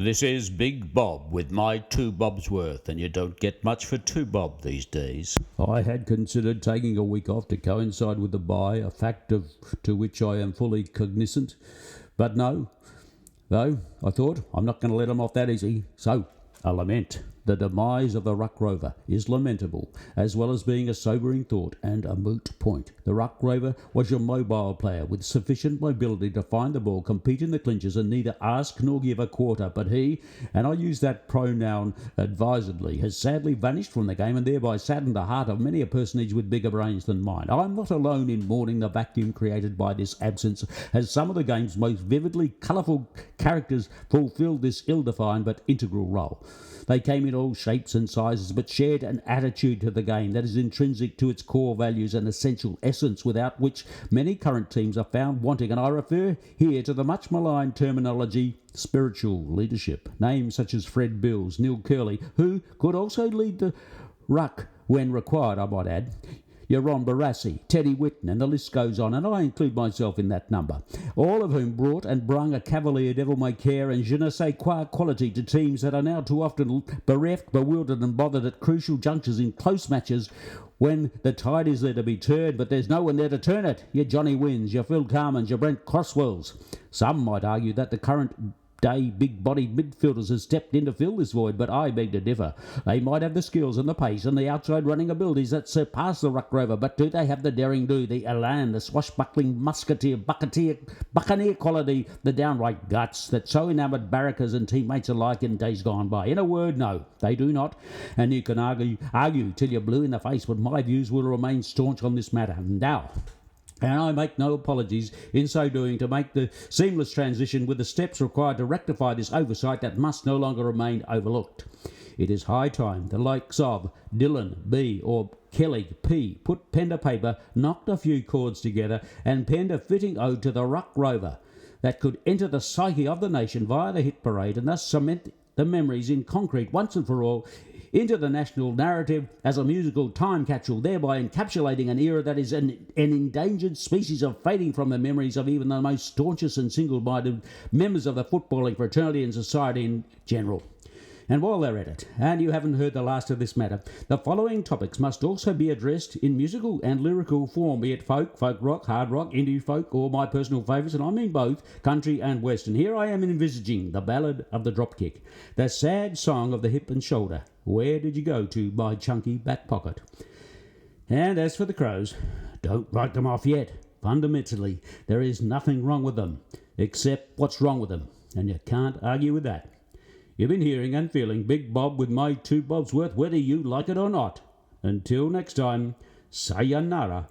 This is Big Bob with my 2 bobs worth, and you don't get much for 2 bob these days. I had considered taking a week off to coincide with the buy, a fact to which I am fully cognizant. But no, though, I thought, I'm not going to let him off that easy. So, a lament. The demise of the ruck rover is lamentable, as well as being a sobering thought and a moot point. The ruck rover was your mobile player with sufficient mobility to find the ball, compete in the clinches, and neither ask nor give a quarter. But he, and I use that pronoun advisedly, has sadly vanished from the game and thereby saddened the heart of many a personage with bigger brains than mine. I'm not alone in mourning the vacuum created by this absence, as some of the game's most vividly colourful characters fulfilled this ill-defined but integral role. They came in all shapes and sizes, but shared an attitude to the game that is intrinsic to its core values and essential essence, without which many current teams are found wanting, and I refer here to the much maligned terminology spiritual leadership. Names such as Fred Bills, Neil Curley, who could also lead the ruck when required, I might add, your Ron Barassi, Teddy Whitten, and the list goes on, and I include myself in that number, all of whom brought and brung a cavalier devil-may-care and je ne sais quoi quality to teams that are now too often bereft, bewildered and bothered at crucial junctures in close matches when the tide is there to be turned, but there's no one there to turn it. Your Johnny Wins, your Phil Carmans, your Brent Crosswells. Some might argue that the current day big-bodied midfielders has stepped in to fill this void, but I beg to differ. They might have the skills and the pace and the outside running abilities that surpass the ruck rover, but do they have the daring do, the elan, the swashbuckling buccaneer quality, the downright guts that so enamoured barrackers and teammates alike in days gone by? In a word, no, they do not, and you can argue till you're blue in the face, but my views will remain staunch on this matter. Now, and I make no apologies in so doing to make the seamless transition with the steps required to rectify this oversight that must no longer remain overlooked. It is high time the likes of Dylan B. or Kelly P. put pen to paper, knocked a few chords together, and penned a fitting ode to the ruck rover that could enter the psyche of the nation via the hit parade and thus cement the memories in concrete once and for all into the national narrative as a musical time capsule, thereby encapsulating an era that is an endangered species of fading from the memories of even the most staunchest and single-minded members of the footballing fraternity and society in general. And while they're at it, and you haven't heard the last of this matter, the following topics must also be addressed in musical and lyrical form, be it folk rock, hard rock, indie folk, or my personal favourites, and I mean both, country and western. Here I am envisaging the ballad of the dropkick, the sad song of the hip and shoulder. Where did you go to, my chunky back pocket? And as for the crows, don't write them off yet. Fundamentally, there is nothing wrong with them, except what's wrong with them, and you can't argue with that. You've been hearing and feeling Big Bob with my 2 bobs worth, whether you like it or not. Until next time, sayonara